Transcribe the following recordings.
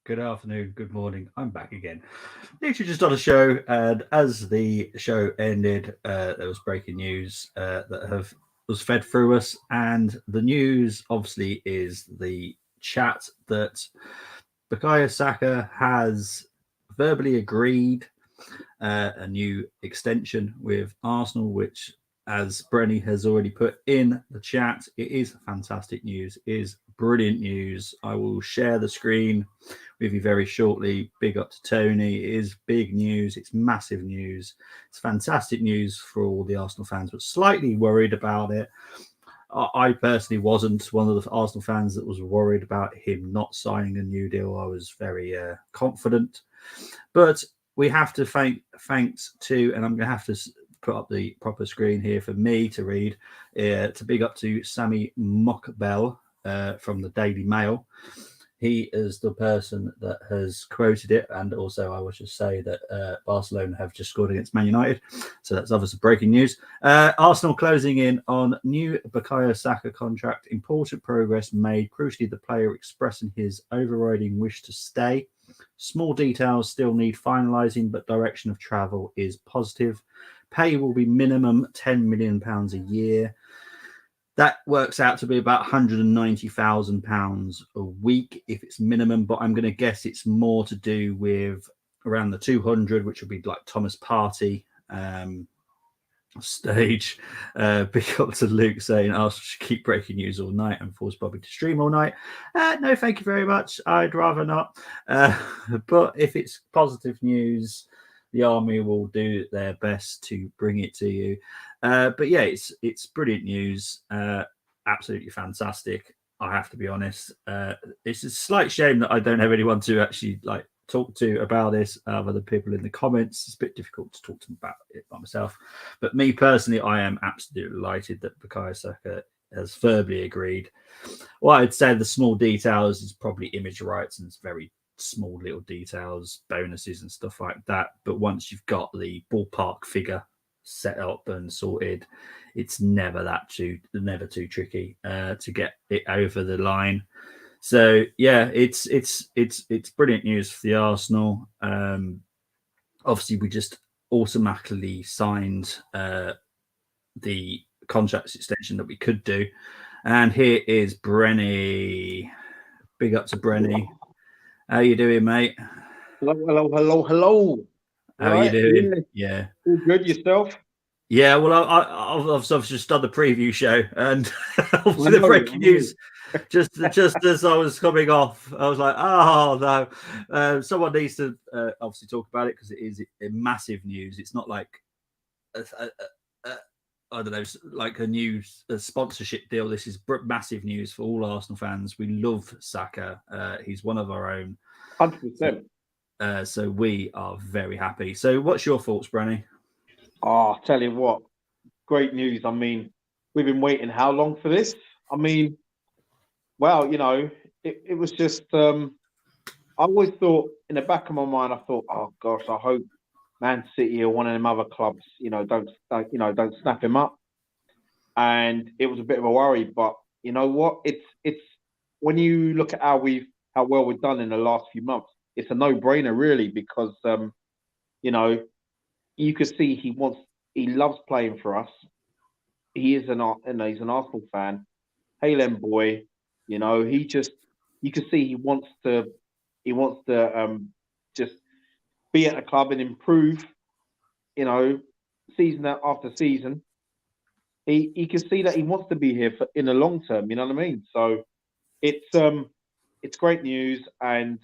Good afternoon, good morning. I'm back again. Literally just on a show, and as the show ended, there was breaking news that have was fed through us, and the news obviously is the chat that Bukayo Saka has verbally agreed a new extension with Arsenal, which, as Brenny has already put in the chat, it is fantastic news, it is brilliant news. I will share the screen with you very shortly. Big up to Tony. It is big news. It's massive news. It's fantastic news for all the Arsenal fans, but slightly worried about it. I personally wasn't one of the Arsenal fans that was worried about him not signing a new deal. I was very confident, but we have to thanks to, and I'm going to have to put up the proper screen here for me to read, to big up to Sammy Mockbell from the Daily Mail. He is the person that has quoted it, and also I will just say that Barcelona have just scored against Man United, so that's obviously breaking news. Arsenal closing in on new Bukayo Saka contract. Important progress made. Crucially, the player expressing his overriding wish to stay. Small details still need finalising, but direction of travel is positive. Pay will be minimum £10 million a year. That works out to be about £190,000 a week if it's minimum, but I'm going to guess it's more to do with around the 200, which would be like Thomas Partey stage. Big up to Luke saying, "I should keep breaking news all night and force Bobby to stream all night." No, thank you very much. I'd rather not. But if it's positive news, the army will do their best to bring it to you. But yeah, it's brilliant news. Absolutely fantastic. I have to be honest. It's a slight shame that I don't have anyone to actually like talk to about this other than people in the comments. It's a bit difficult to talk to them about it by myself. But me personally, I am absolutely delighted that Bukayo Saka has verbally agreed. Well, I'd say the small details is probably image rights and it's very small little details, bonuses and stuff like that. But once you've got the ballpark figure set up and sorted, it's never too tricky to get it over the line. So yeah, it's brilliant news for the Arsenal. Obviously, we just automatically signed the contract extension that we could do, and here is Brenny. Big up to Brenny. How you doing, mate? Hello, hello, hello, hello. How you Right, doing? yeah, Yeah. all good yourself. Yeah, well, I've just done the preview show, and I obviously the know, I breaking know. news. Just as I was coming off, I was like, "Oh no!" Someone needs to obviously talk about it because it is a massive news. It's not like a, I don't know, like a new sponsorship deal. This is massive news for all Arsenal fans. We love Saka. He's one of our own. Hundred So, percent. so we are very happy. So, what's your thoughts, Brenny? Oh, tell you what, great news. I mean, we've been waiting how long for this? I mean, well, it was just. I always thought in the back of my mind, I thought, oh gosh, I hope Man City or one of them other clubs, don't snap him up. And it was a bit of a worry, but you know what? It's when you look at how well we've done in the last few months, it's a no-brainer really because you know you could see he loves playing for us. He is he's an Arsenal fan. Halen boy, he just you can see he wants to just be at a club and improve. You know, season after season, he can see that he wants to be here for in the long term. You know what I mean? So it's um it's great news, and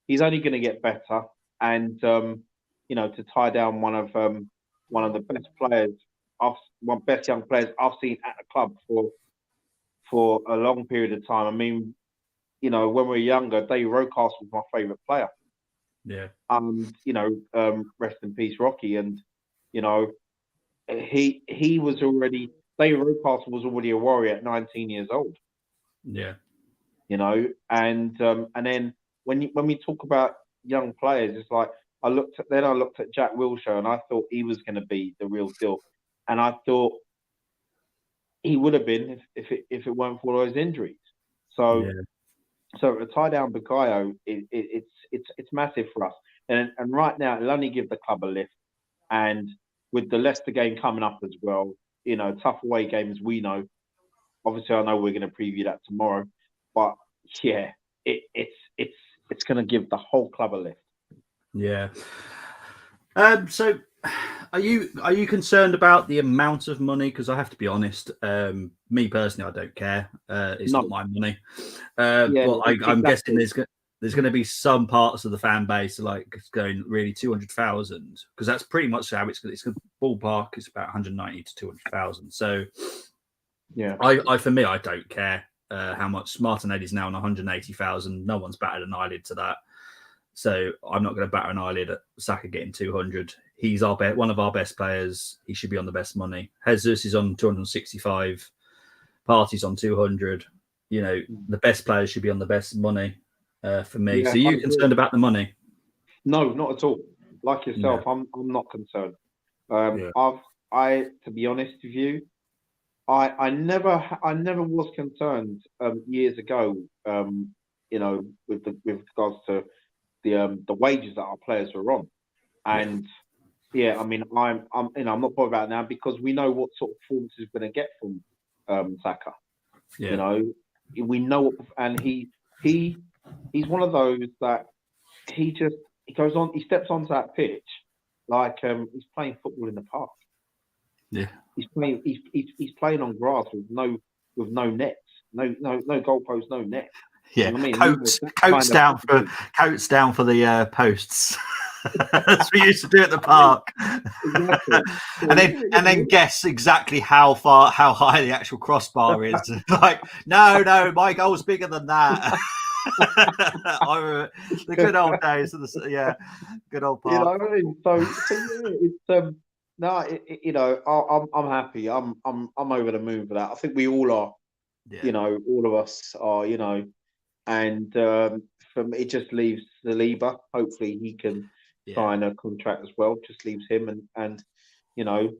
he's only going to get better. And to tie down one of the best players, one best young players I've seen at the club for a long period of time. I mean, when we were younger, Dave Rocastle was my favourite player. Yeah, Rest in peace, Rocky. And you know, he was already Dave Rocastle was already a warrior at 19 years old. yeah, And then when we talk about young players, it's like I looked at Jack Wilshere and I thought he was going to be the real deal, and I thought he would have been if it weren't for all those injuries. So yeah. So to tie down Bukayo, it's massive for us. And right now, it'll only give the club a lift. And with the Leicester game coming up as well, tough away games, we know. Obviously, I know we're going to preview that tomorrow, but yeah, it's going to give the whole club a lift. Yeah. So, are you concerned about the amount of money? Because I have to be honest, me personally, I don't care. It's No, not my money. yeah, But I'm guessing exactly. there's going to be some parts of the fan base like going really 200,000 because that's pretty much how it's going. Ballpark. It's about 190 to 200,000. So, Yeah, for me, I don't care how much Martinelli's now on 180,000. No one's batted an eyelid to that. So I'm not going to batter an eyelid at Saka getting 200. He's one of our best players. He should be on the best money. Jesus is on 265. Party's on 200. The best players should be on the best money for me. yeah, So I you agree. concerned about the money? No, not at all. Like No. yourself, I'm not concerned. Yeah. To be honest with you, I never was concerned years ago. With regards to the wages that our players were on, Yeah. and yeah, I mean, I'm not bothered about it now because we know what sort of performance he's going to get from Saka. You Yeah. know, we know what, and he he's one of those that he goes on, he steps onto that pitch like he's playing football in the park. Yeah. He's playing on grass with no nets, no goalposts, no net. You Yeah. know what I mean? That Coats kind of down for attitude. the posts. As we used to do at the park. Exactly. So, and then yeah, and then guess exactly how high the actual crossbar is. Like, no, my goal's bigger than that. I remember the good old days of good old you know park. what I mean? So yeah, it's no, I'm happy. I'm over the moon for that. I think we all are. Yeah. All of us are. And from it just leaves the Saliba. Hopefully, he can Yeah. sign a contract as well. Just leaves him, and you know,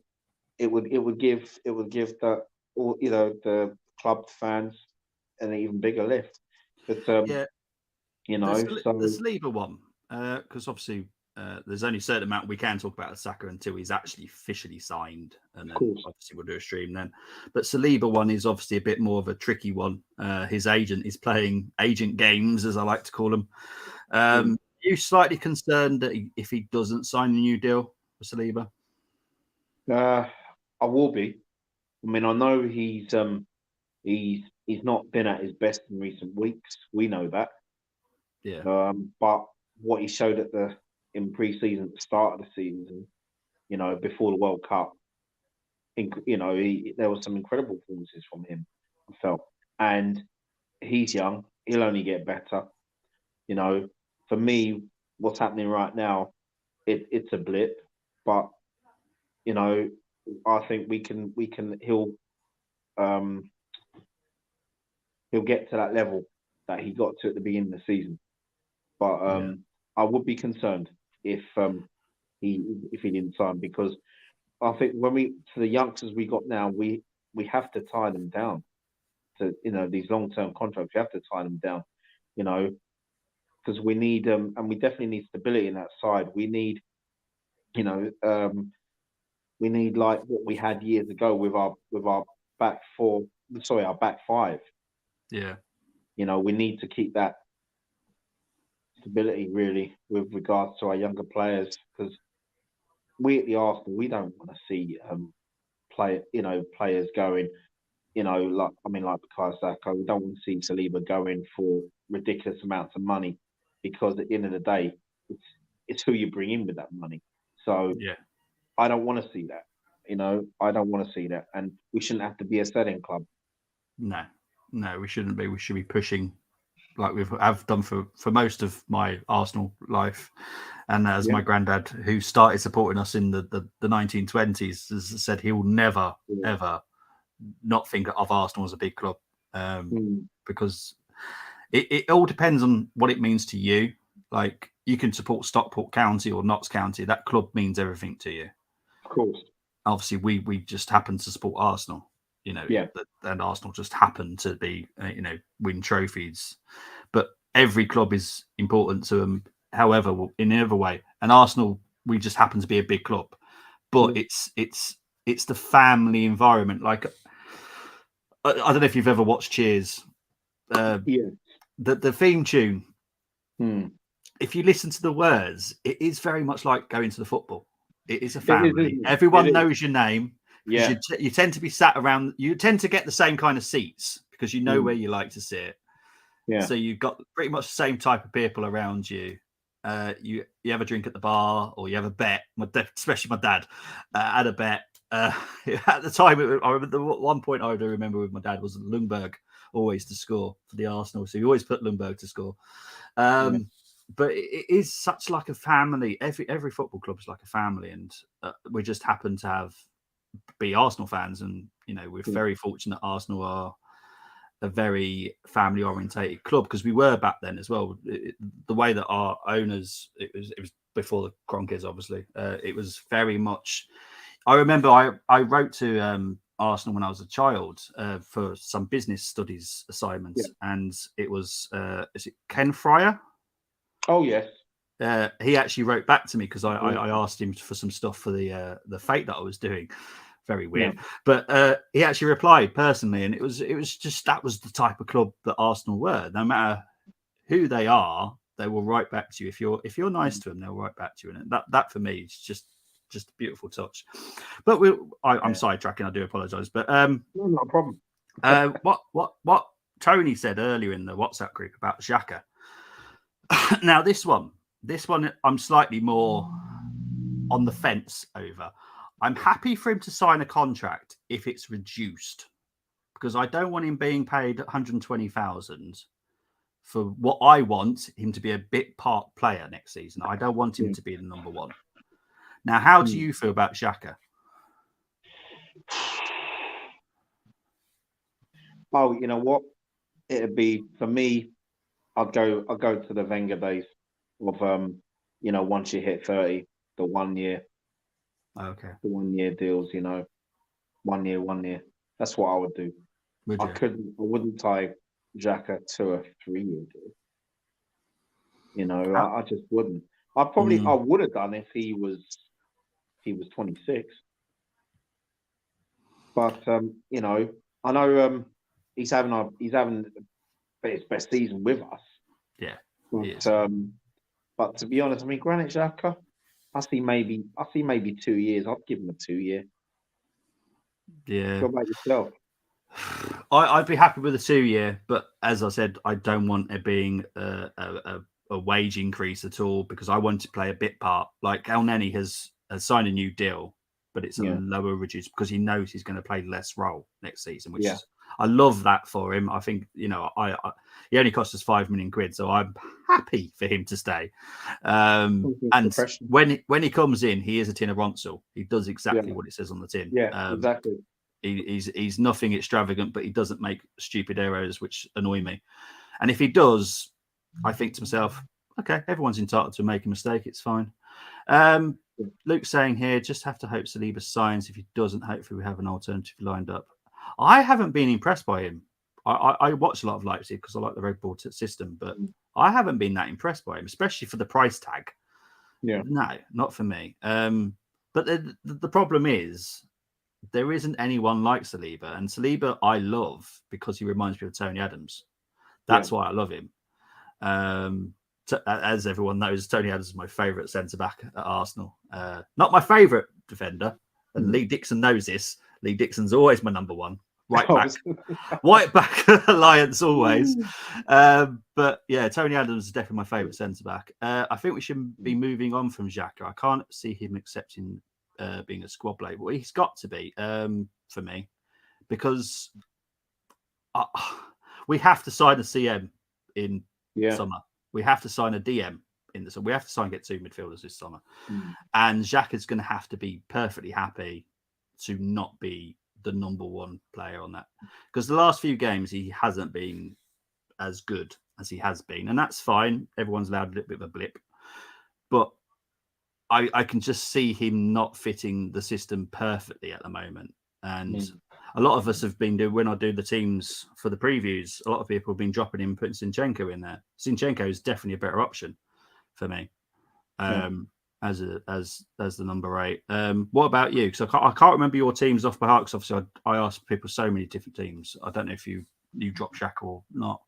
it would give the all the club fans an even bigger lift. But Yeah. The so Saliba one, because obviously there's only a certain amount we can talk about Saka until he's actually officially signed, and of then course, obviously we'll do a stream then. But Saliba one is obviously a bit more of a tricky one. His agent is playing agent games, as I like to call them. mm, You slightly concerned that if he doesn't sign a new deal for Saliba? I will be. I mean, I know he's not been at his best in recent weeks. We know that. Yeah, But what he showed in pre-season at the start of the season, before the World Cup, there was some incredible performances from him. I felt, and he's young. He'll only get better. You know, for me, what's happening right now, it's a blip, but you know, I think um he'll get to that level that he got to at the beginning of the season. But yeah, I would be concerned if he didn't sign because I think to the youngsters we got now, we have to tie them down to these long-term contracts. We have to tie them down, you know, because we need and we definitely need stability in that side. You know, we need like what we had years ago with our back four, sorry, our back five. yeah, We need to keep that stability really with regards to our younger players because we at the Arsenal we don't want to see players going like Bukayo Saka. We don't want to see Saliba going for ridiculous amounts of money because at the end of the day, it's who you bring in with that money. So yeah. I don't want to see that. I don't want to see that, and we shouldn't have to be a selling club. No, we shouldn't be. We should be pushing like I've done for most of my Arsenal life. And as Yeah, my granddad, who started supporting us in the 1920s, has said he will never, yeah. ever not think of Arsenal as a big club Mm, because it all depends on what it means to you. Like you can support Stockport County or Notts County. That club means everything to you. of course. Obviously, we just happen to support Arsenal, Yeah. and Arsenal just happen to be, win trophies. But every club is important to them, however, in another way. And Arsenal, we just happen to be a big club, but it's the family environment. Like, I don't know if you've ever watched Cheers. The theme tune. If you listen to the words, it is very much like going to the football. It is a family. Everyone knows your name. Yeah. You tend to be sat around. You tend to get the same kind of seats because you know where you like to sit. Yeah. So you've got pretty much the same type of people around you. You have a drink at the bar, or you have a bet. Especially my dad had a bet. At the time, I remember the one point I remember with my dad was Lundberg always to score for the Arsenal. So he always put Lundberg to score. But it is such like a family. Every football club is like a family, and we just happen to be Arsenal fans, and we're very fortunate. Arsenal are a very family orientated club, because we were back then as well. The way that our owners, it was before the Kroenkes, obviously. It was very much. I remember I wrote to Arsenal when I was a child for some business studies assignments, and it was is it Ken Fryer? Oh yes. He actually wrote back to me because I asked him for some stuff for the fate that I was doing. Very weird, but he actually replied personally, and it was just that was the type of club that Arsenal were. No matter who they are, they will write back to you. If you're nice to them, they'll write back to you, and that for me is just a beautiful touch. But I'm sidetracking. I do apologise, but no, not a problem. What Tony said earlier in the WhatsApp group about Xhaka. Now this one I'm slightly more on the fence over. I'm happy for him to sign a contract if it's reduced, because I don't want him being paid 120,000 for what I want him to be a bit part player next season. I don't want him to be the number one. Now, how do you feel about Xhaka? Oh, you know what? It'd be for me. I'll go to the Wenger days of once you hit 30, the 1 year. Okay. The 1 year deals, 1 year. That's what I would do. I wouldn't tie Xhaka to a 3-year deal. I just wouldn't. I would have done if he was 26. But I know he's having his best season with us. Yeah. But to be honest, I mean, Granit Xhaka, I see maybe 2 years. I'd give him a 2-year. Yeah. What about yourself? I'd be happy with a 2-year, but as I said, I don't want it being a wage increase at all, because I want to play a bit part. Like Elneny has signed a new deal, but it's a lower reduced, because he knows he's going to play less role next season, which is, I love that for him. I think, he only cost us £5 million, so I'm happy for him to stay. And when he comes in, he is a tin of Ronsel. He does exactly what it says on the tin. Yeah, exactly. He's nothing extravagant, but he doesn't make stupid errors, which annoy me. And if he does, I think to myself, okay, everyone's entitled to make a mistake. It's fine. Luke's saying here, just have to hope Saliba signs. If he doesn't, hopefully we have an alternative lined up. I haven't been impressed by him. I watch a lot of Leipzig because I like the Red Bull system, but I haven't been that impressed by him, especially for the price tag. Yeah. No, not for me. But the problem is, there isn't anyone like Saliba, and Saliba I love because he reminds me of Tony Adams. That's why I love him. As everyone knows, Tony Adams is my favourite centre-back at Arsenal. Not my favourite defender, and Lee Dixon knows this. Lee Dixon's always my number one. Right back alliance always. But yeah, Tony Adams is definitely my favourite centre-back. I think we should be moving on from Xhaka. I can't see him accepting being a squad player. Well, he's got to be for me, because we have to sign a CM in summer. We have to sign a DM in the summer. We have to get 2 midfielders this summer. And Xhaka's going to have to be perfectly happy to not be the number one player on that, because the last few games he hasn't been as good as he has been, and that's fine. Everyone's allowed a little bit of a blip, but I can just see him not fitting the system perfectly at the moment. And a lot of us have been doing when I do the teams for the previews. A lot of people have been dropping in, putting Zinchenko in there. Zinchenko is definitely a better option for me. As the number 8. What about you? Because I can't remember your teams off by heart. Because obviously I asked people so many different teams. I don't know if you drop Saka or not.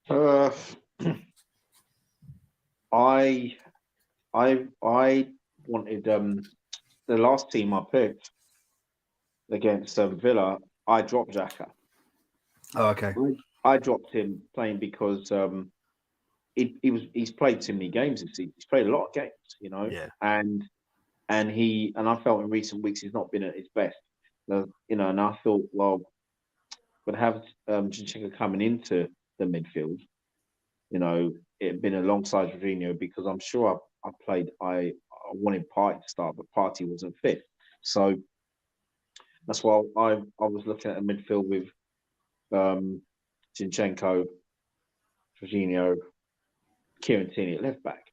I wanted the last team I picked against Villa. I dropped Xhaka. Oh, okay. I dropped him playing because he's played too many games this season. He's played a lot of games, you know. Yeah. And I felt in recent weeks he's not been at his best. You know, and I thought, well, but have Zinchenko coming into the midfield, you know, it had been alongside Jorginho because I'm sure I wanted Partey to start, but Partey wasn't fit. So that's why I was looking at a midfield with Zinchenko, Jorginho, Kieran Tierney at left back.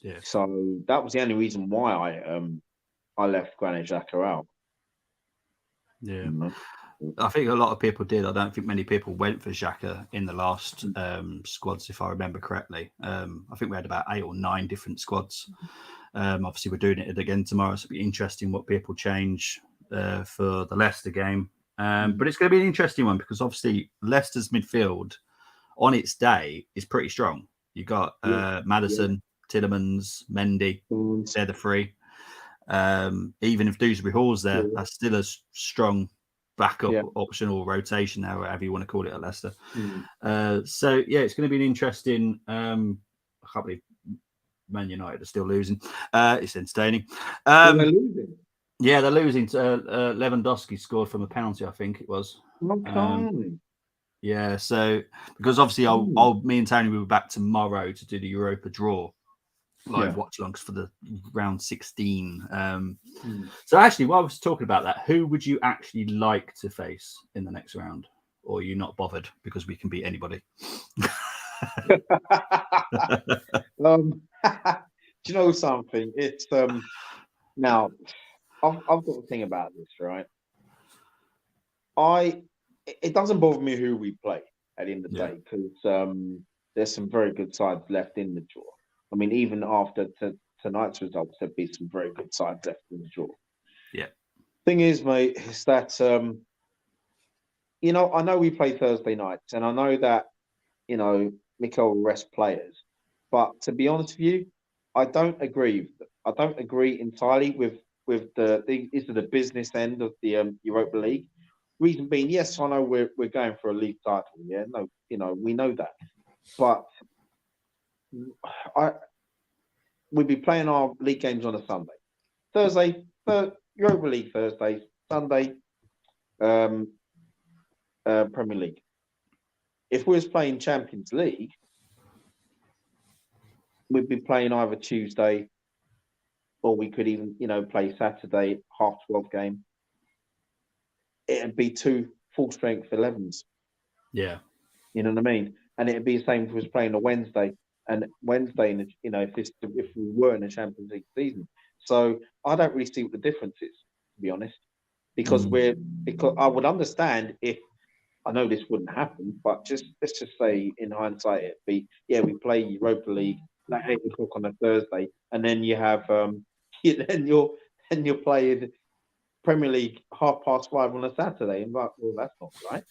Yeah. So that was the only reason why I left Granit Xhaka out. Yeah. I think a lot of people did. I don't think many people went for Xhaka in the last squads, if I remember correctly. I think we had about 8 or 9 different squads. Obviously, we're doing it again tomorrow, so it'll be interesting what people change for the Leicester game. But it's going to be an interesting one because obviously Leicester's midfield on its day is pretty strong. You got Maddison, Tielemans, Mendy. They're the 3. Even if Dewsbury Hall's there, that's still a strong backup option or rotation now, whatever you want to call it at Leicester. So it's going to be an interesting. I can't believe Man United are still losing. It's entertaining. They're losing. Yeah, they're losing. Lewandowski scored from a penalty, I think it was. Yeah, so because obviously me and Tony will be back tomorrow to do the Europa draw live watch alongs for the round 16. So actually, while I was talking about that, who would you actually like to face in the next round? Or are you not bothered because we can beat anybody? Do you know something? It's now I've got to think about this, right? It doesn't bother me who we play at the end of the day because there's some very good sides left in the draw. I mean, even after tonight's results, there'd be some very good sides left in the draw. Yeah. Thing is, mate, is that you know, I know we play Thursday nights, and I know that Mikel will rest players, but to be honest with you, I don't agree. I don't agree entirely with the business end of the Europa League. Reason being, yes, I know we're going for a league title. Yeah, no, we know that, but we'd be playing our league games on a Sunday, Thursday, Europa League Thursday, Sunday, Premier League. If we was playing Champions League, we'd be playing either Tuesday, or we could even play Saturday 12:30 game. It'd be 2 full strength 11s. Yeah, you know what I mean. And it'd be the same if we was playing a Wednesday. And Wednesday, if we were in a Champions League season. So I don't really see what the difference is, to be honest, because I would understand if, I know this wouldn't happen, but let's just say in hindsight, it'd be, we play Europa League at 8 o'clock on a Thursday, and then you have then you're playing Premier League 5:30 on a Saturday, and well, that's not right.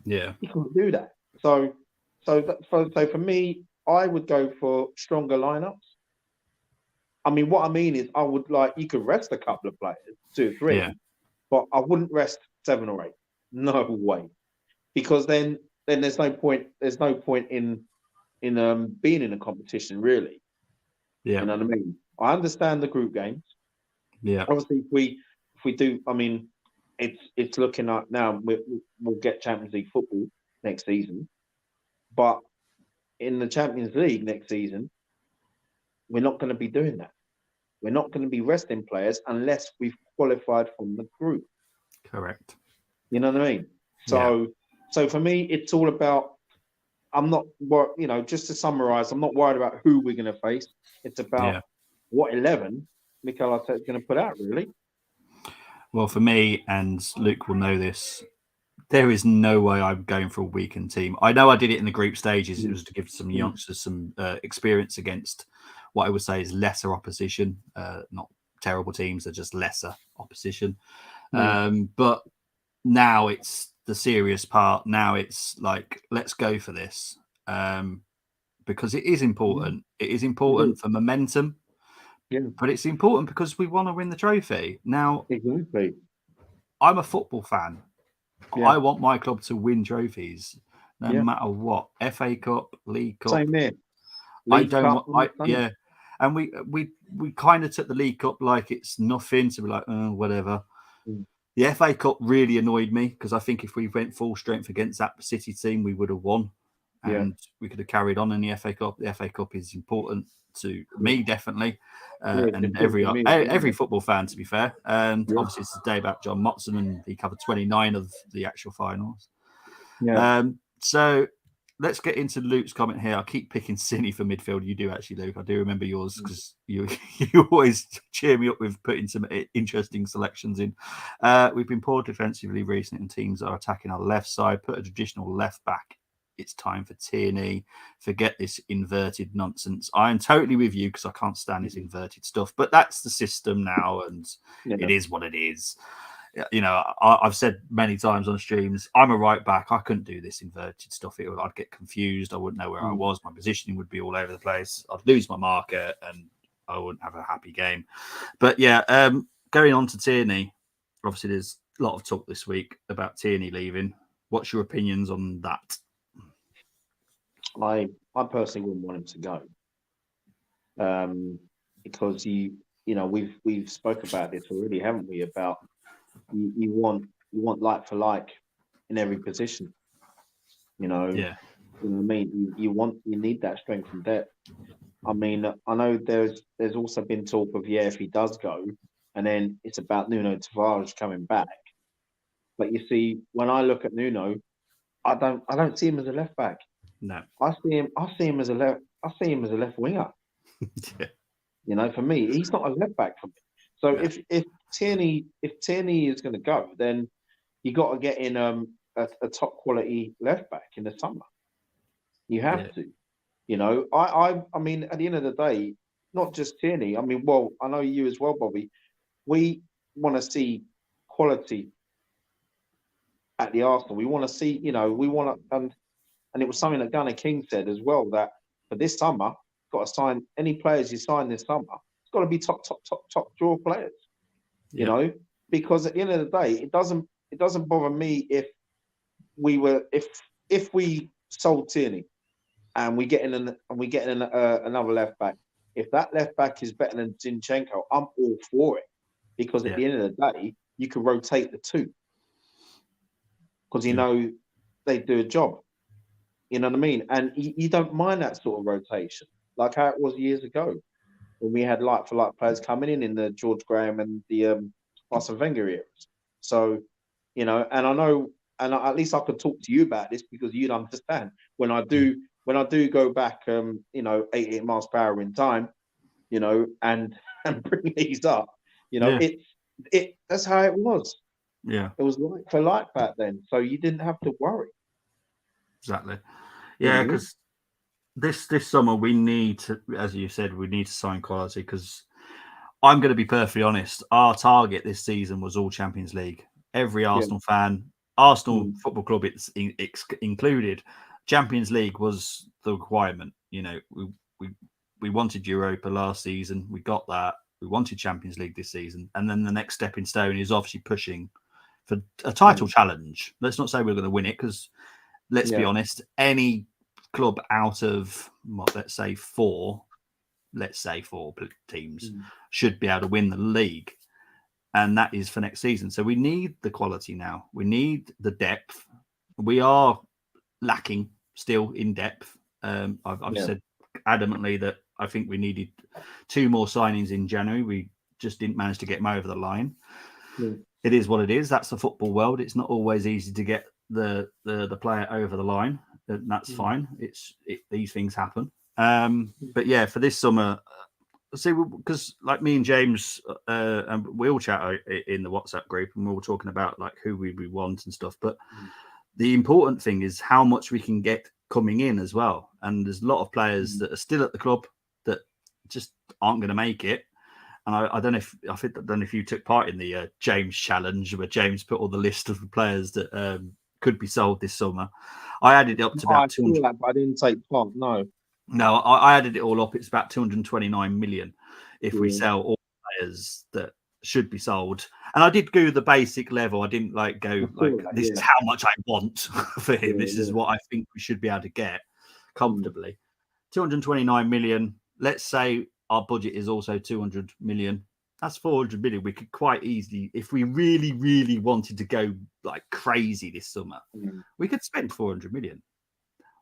Yeah, you can't do that. So for me, I would go for stronger lineups. I mean, what I mean is, I would you could rest a couple of players, 2 or 3, but I wouldn't rest 7 or 8. No way, because then there's no point. There's no point in being in a competition, really. Yeah, you know what I mean. I understand the group games. Yeah, obviously, if we do, I mean, it's looking like now we'll get Champions League football next season, but in the Champions League next season, we're not going to be doing that. We're not going to be resting players unless we've qualified from the group. Correct. You know what I mean? So for me, it's all about. I'm not, just to summarise, I'm not worried about who we're going to face. It's about what 11 Mikel Arteta is going to put out, really. Well, for me, and Luke will know this, there is no way I'm going for a weakened team. I know I did it in the group stages. It was to give some youngsters some experience against what I would say is lesser opposition, not terrible teams, they're just lesser opposition. But now it's the serious part. Now it's like, let's go for this, because it is important. It is important for momentum, but it's important because we want to win the trophy. Now, Exactly. I'm a football fan. Yeah. I want my club to win trophies, no Yeah. matter what. FA Cup, League Cup. Same here. I League don't Cup. want. Yeah, and we kind of took the League Cup like it's nothing. To be like, oh, whatever. The FA Cup really annoyed me because I think if we went full strength against that City team, we would have won, and we could have carried on in the FA Cup. The FA Cup is important to me, definitely, and every football fan, to be fair. And obviously, it's the day about John Motson, and he covered 29 of the actual finals. So let's get into Luke's comment here. I keep picking Cine for midfield. You do actually, Luke. I do remember yours because you always cheer me up with putting some interesting selections in. We've been poor defensively recently, and teams are attacking our left side. Put a traditional left back. It's time for Tierney. Forget this inverted nonsense. I am totally with you because I can't stand this inverted stuff. But that's the system now, and it is what it is. You know, I've said many times on streams, I'm a right back. I couldn't do this inverted stuff. I'd get confused. I wouldn't know where I was. My positioning would be all over the place. I'd lose my marker and I wouldn't have a happy game. But yeah, going on to Tierney, obviously there's a lot of talk this week about Tierney leaving. What's your opinions on that? I personally wouldn't want him to go, because you know we've spoke about this already, haven't we? About you want like for like in every position. You know what I mean? You need that strength and depth. I mean, I know there's also been talk of if he does go, and then it's about Nuno Tavares coming back. But you see, when I look at Nuno, I don't see him as a left back. No, I see him as a left winger. You know, for me, he's not a left back for me. So if Tierney is going to go, then you got to get in a top quality left back in the summer. You have to. You know, I mean, at the end of the day, not just Tierney. I mean, well, I know you as well, Bobby. We want to see quality at the Arsenal. We want to see, you know, we want to, and it was something that Gunnar King said as well, that for this summer, got to sign any players you sign this summer. It's got to be top draw players. You know, because at the end of the day, it doesn't bother me if we sold Tierney and we get in another left back. If that left back is better than Zinchenko, I'm all for it, because at the end of the day, you can rotate the two because you know they do a job. You know what I mean? And you don't mind that sort of rotation, like how it was years ago when we had like for like players coming in the George Graham and the Arsene Wenger eras. So, you know, and I know, and at least I could talk to you about this because you'd understand when I do go back, you know, 88 miles per hour in time, you know, and bring these up, you know, that's how it was. Yeah, it was like for like back then, so you didn't have to worry. Exactly. Yeah, because this summer we need to, as you said, we need to sign quality. Because I'm going to be perfectly honest, our target this season was all Champions League. Every Arsenal fan, Arsenal Football Club, it's included. Champions League was the requirement. You know, we wanted Europa last season, we got that. We wanted Champions League this season, and then the next stepping stone is obviously pushing for a title challenge. Let's not say we're going to win it, because let's be honest, any club out of let's say four teams should be able to win the league, and that is for next season. So we need the quality now. We need the depth. We are lacking still in depth. I've said adamantly that I think we needed 2 more signings in January. We just didn't manage to get them over the line. It is what it is. That's the football world. It's not always easy to get the player over the line. That's fine. These things happen. But yeah, for this summer, see, because like me and James, and we all chat in the WhatsApp group, and we're all talking about like who we want and stuff. But the important thing is how much we can get coming in as well. And there's a lot of players that are still at the club that just aren't going to make it. And I don't know if I don't know if you took part in the James challenge where James put all the list of the players that could be sold this summer. I added it up to about I 200. saw that, but I didn't take part. No, I added it all up. It's about 229 million if we Yeah. sell all players that should be sold. And I did go the basic level. I didn't like go like this is how much I want for him. This is what I think we should be able to get comfortably. 229 million. Let's say our budget is also 200 million. That's 400 million. We could quite easily, if we really, really wanted to go like crazy this summer, we could spend 400 million.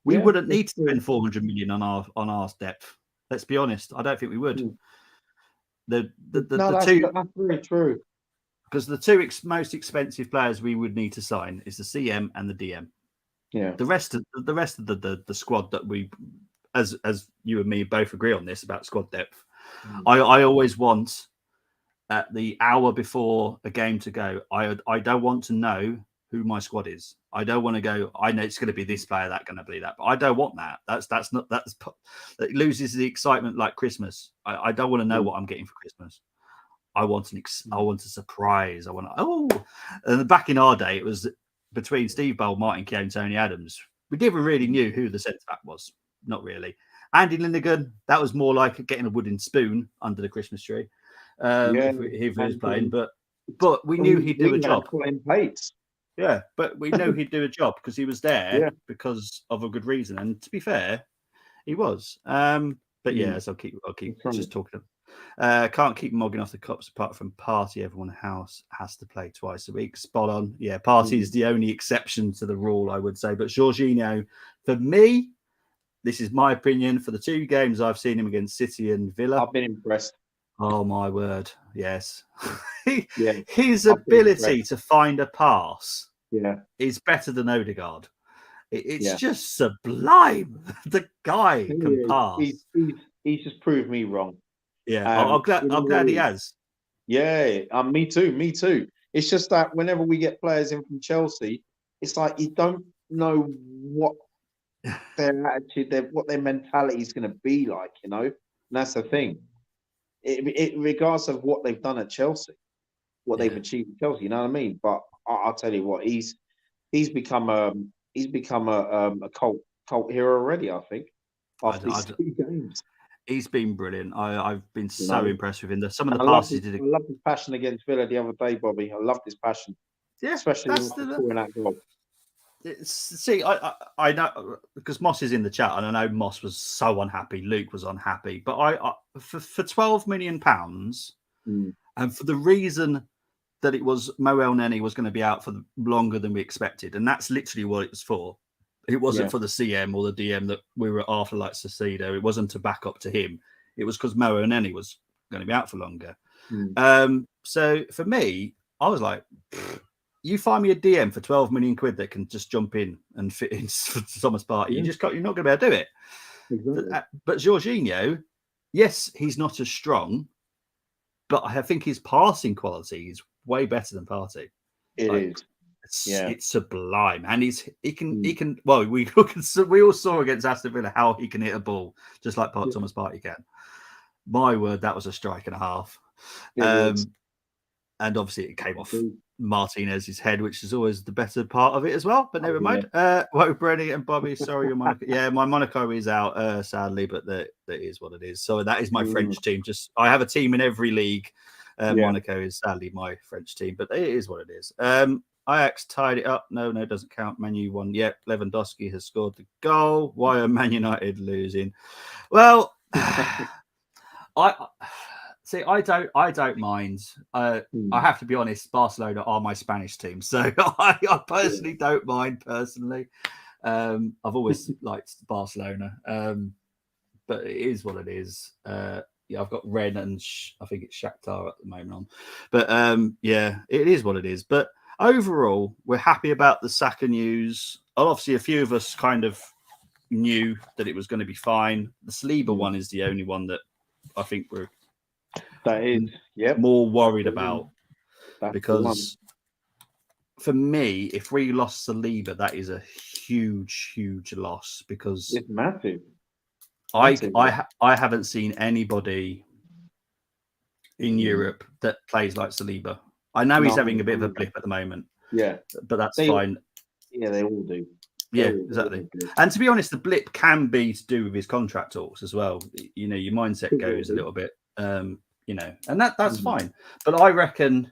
We wouldn't need to spend 400 million on our depth. Let's be honest. I don't think we would. That's very true. Because the two most expensive players we would need to sign is the CM and the DM. Yeah. The rest of the squad that we, as you and me both agree on this about squad depth. I always want at the hour before a game to go. I don't want to know who my squad is. I don't want to go. I know it's going to be this player, that going to be that, but I don't want that. That loses the excitement like Christmas. I don't want to know what I'm getting for Christmas. I want a surprise. And back in our day, it was between Steve Bold, Martin Keown, and Tony Adams. We never really knew who the centre back was. Not really. Andy Linnigan, that was more like getting a wooden spoon under the Christmas tree. If he was playing, but we knew he'd do a job. Yeah, but we know he'd do a job because he was there because of a good reason. And to be fair, he was. But yeah, so I'll keep just talking. Can't keep mogging off the cops apart from Party. Everyone house has to play twice a week. Spot on. Yeah, Party is the only exception to the rule, I would say. But Jorginho, for me, this is my opinion. For the two games I've seen him against City and Villa, I've been impressed. Oh my word! Yes, his ability to find a pass, is better than Odegaard. It's just sublime. The guy can pass. He's just proved me wrong. Yeah, I'm glad he has. Yeah, me too. It's just that whenever we get players in from Chelsea, it's like you don't know what their attitude, what their mentality is going to be like, And that's the thing. It regardless of what they've done at Chelsea, what they've achieved at Chelsea, you know what I mean? But I'll tell you what, he's become a cult hero already. I think after these 2 games, he's been brilliant. I've been so impressed with him. Some of the passes he did. I loved his passion against Villa the other day, Bobby. I loved his passion, especially scoring that goal. See, I know because Moss is in the chat, and I know Moss was so unhappy. Luke was unhappy, but I for £12 million, and for the reason that it was Mo Elneny was going to be out for longer than we expected, and that's literally what it was for. It wasn't for the CM or the DM that we were after, like Caicedo. It wasn't to back up to him. It was because Mo Elneny was going to be out for longer. So for me, I was like, you find me a DM for 12 million quid that can just jump in and fit in for Thomas Partey. You're not going to be able to do it. Exactly. But Jorginho, yes, he's not as strong, but I think his passing quality is way better than Partey. It is. It's sublime, and he can. Well, we all saw against Aston Villa how he can hit a ball just like Thomas Partey can. My word, that was a strike and a half. And obviously it came off Martinez's head, which is always the better part of it as well. But never mind. Brenny and Bobby, sorry, your Monaco. Yeah, my Monaco is out, sadly, but that is what it is. So that is my French team. I have a team in every league. Monaco is sadly my French team, but it is what it is. Ajax tied it up. No, it doesn't count. Man U won. Yep, Lewandowski has scored the goal. Why are Man United losing? Well, I don't mind. I have to be honest. Barcelona are my Spanish team, so I personally don't mind. Personally, I've always liked Barcelona, but it is what it is. I've got Ren and I think it's Shakhtar at the moment on, but it is what it is. But overall, we're happy about the Saka news. Obviously, a few of us kind of knew that it was going to be fine. The Saliba one is the only one that I think we're That is, yep. more worried That's the one. about. That's Because for me, if we lost Saliba, that is a huge, huge loss. Because it's massive. I Massive. haven't seen anybody in Europe that plays like Saliba. I know he's having a bit of a blip at the moment. Yeah, but that's fine. Yeah, they all do. Yeah, exactly. And to be honest, the blip can be to do with his contract talks as well. You know, your mindset goes a little bit, you know, and that's fine. But I reckon,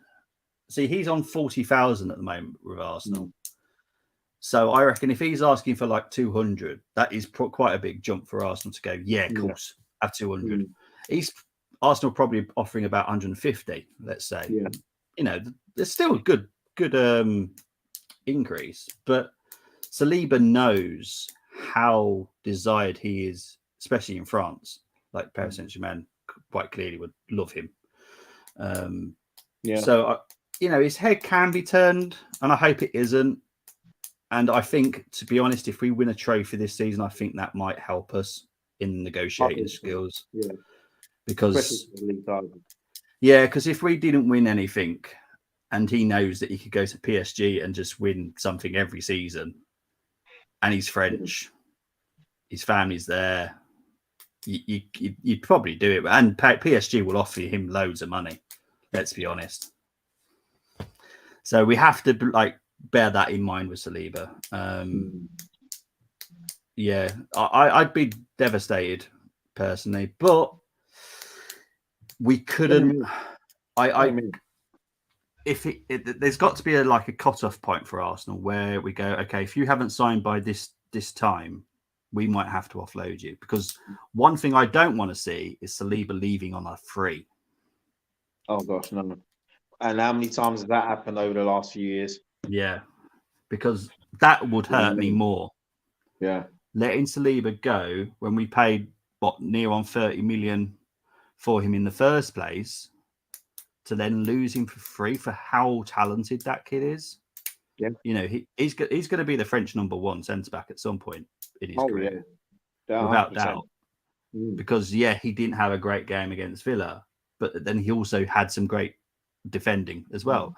see, he's on 40,000 at the moment with Arsenal. So I reckon if he's asking for like 200, that is quite a big jump for Arsenal to go, yeah, of course, have 200. Arsenal probably offering about 150, let's say. Yeah. You know, there's still a good increase, but Saliba knows how desired he is, especially in France. Like Paris Saint-Germain quite clearly would love him. So, you know, his head can be turned, and I hope it isn't. And I think, to be honest, if we win a trophy this season, I think that might help us in negotiating skills. Yeah. Because if we didn't win anything, and he knows that he could go to PSG and just win something every season, and he's French, his family's there, you'd probably do it. And PSG will offer him loads of money. Let's be honest. So we have to bear that in mind with Saliba. Yeah, I'd be devastated personally, but we couldn't. There's got to be a cut-off point for Arsenal where we go, okay, if you haven't signed by this time, we might have to offload you. Because one thing I don't want to see is Saliba leaving on a free. Oh gosh, no. And how many times has that happened over the last few years? Yeah, because that would hurt me more. Yeah. Letting Saliba go when we paid near on 30 million for him in the first place, to then lose him for free for how talented that kid is. Yeah. You know, he's going to be the French number one centre back at some point in his career. Yeah. Without doubt. Because he didn't have a great game against Villa, but then he also had some great defending as well.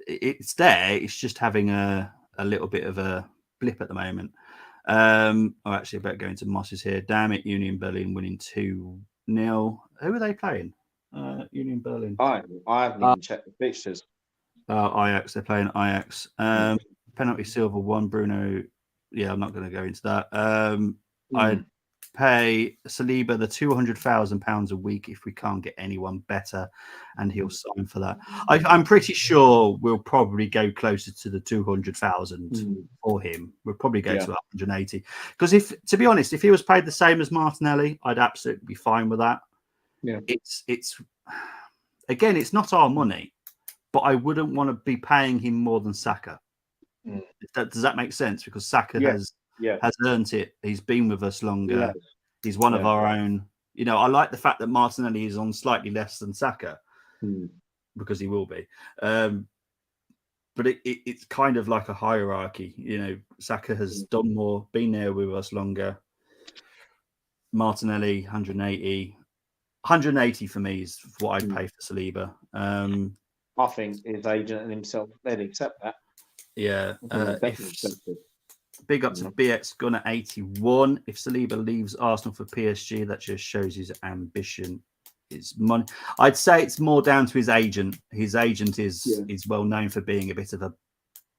It's there. It's just having a little bit of a blip at the moment. Actually, I better go into Moss's here. Damn it, Union Berlin winning 2-0. Who are they playing? Union Berlin. I haven't even checked the fixtures. Ajax. They're playing Ajax. Penalty silver 1. Bruno. Yeah, I'm not going to go into that. I'd pay Saliba the £200,000 a week if we can't get anyone better, and he'll sign for that. I'm pretty sure we'll probably go closer to the 200,000 for him. We'll probably go to 180. Because to be honest, if he was paid the same as Martinelli, I'd absolutely be fine with that. Yeah, it's again, it's not our money, but I wouldn't want to be paying him more than Saka. Does that make sense? Because Saka has earned it. He's been with us longer. He's one of our own. You know, I like the fact that Martinelli is on slightly less than Saka because he will be. But it's kind of like a hierarchy. You know, Saka has done more, been there with us longer. Martinelli, 180. 180 for me is what I'd pay for Saliba. I think his agent and himself, they'd accept that. Yeah. Big up to BX Gunner 81. If Saliba leaves Arsenal for PSG, that just shows his ambition. His money. I'd say it's more down to his agent. His agent is well known for being a bit of a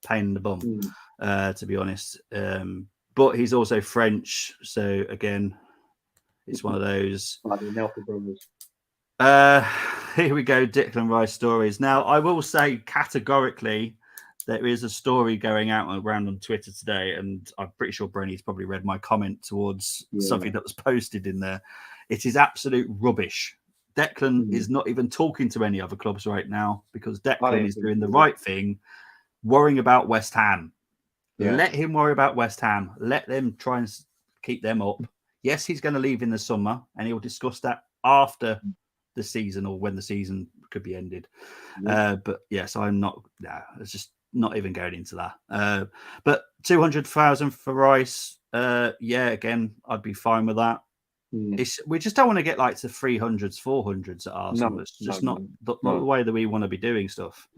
pain in the bum, to be honest. But he's also French, so again, it's one of those. Here we go, Declan Rice stories. Now, I will say categorically, there is a story going out around on Twitter today, and I'm pretty sure Brenny's probably read my comment towards something that was posted in there. It is absolute rubbish. Declan is not even talking to any other clubs right now because Declan is doing the right thing, worrying about West Ham. Let him worry about West Ham. Let them try and keep them up. Yes, he's going to leave in the summer, and he'll discuss that after the season or when the season could be ended. But yes, I'm not. No, it's just not even going into that. But 200,000 for Rice. Again, I'd be fine with that. We just don't want to get like to 300s, 400s at Arsenal. It's just not the way that we want to be doing stuff.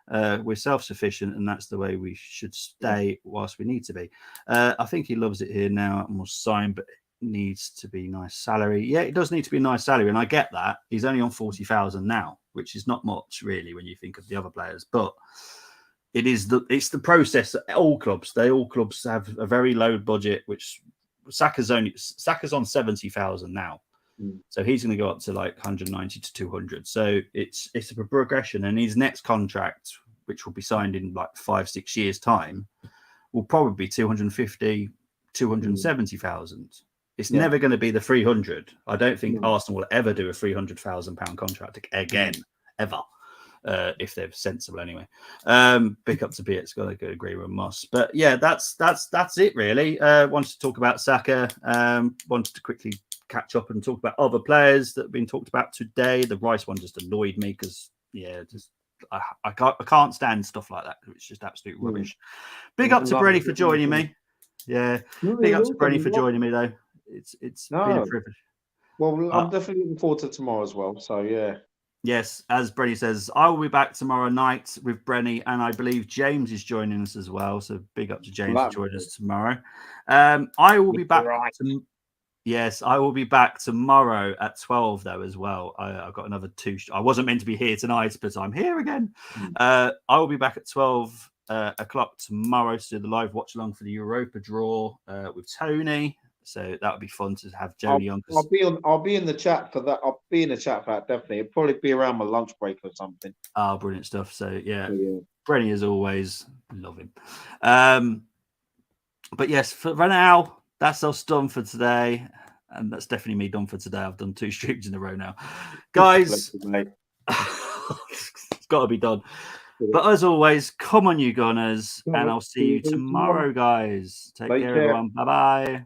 We're self-sufficient, and that's the way we should stay whilst we need to be. I think he loves it here now and will sign, but it needs to be nice salary. Yeah, it does need to be a nice salary, and I get that. He's only on 40,000 now, which is not much really when you think of the other players, but it's the process at all clubs. All clubs have a very low budget, which Saka's on 70,000 now. So he's going to go up to like 190 to 200. So it's a progression, and his next contract, which will be signed in like 5-6 years time, will probably be 250, 270,000. It's never going to be the 300. I don't think Arsenal will ever do a £300,000 contract again, ever. If they're sensible anyway. Big up to Beat's got to agree with Moss. But yeah, that's it really. Wanted to talk about Saka. Wanted to quickly catch up and talk about other players that have been talked about today. The Rice one just annoyed me because I can't stand stuff like that. It's just absolute rubbish. Big up to Brenny for joining me. Yeah, big up to Brenny for joining me though. It's been a privilege. Well, I'm definitely looking forward to tomorrow as well. So yeah. Yes, as Brenny says, I will be back tomorrow night with Brenny, and I believe James is joining us as well. So big up to James for joining us tomorrow. I will be back. Yes, I will be back tomorrow at 12 though as well. I've got another 2. I wasn't meant to be here tonight, but I'm here again. I will be back at 12 o'clock tomorrow to do the live watch along for the Europa draw with Tony. So that would be fun to have Joni on. I'll be in the chat for that. I'll be in the chat for that, definitely. It'll probably be around my lunch break or something. Oh, brilliant stuff. So yeah. Brenny as always, love him. But yes, for now, that's us done for today. And that's definitely me done for today. I've done 2 streams in a row now. Guys, it's got to be done. But as always, come on, you Gunners. And I'll see you tomorrow, guys. Take care, everyone. Bye-bye.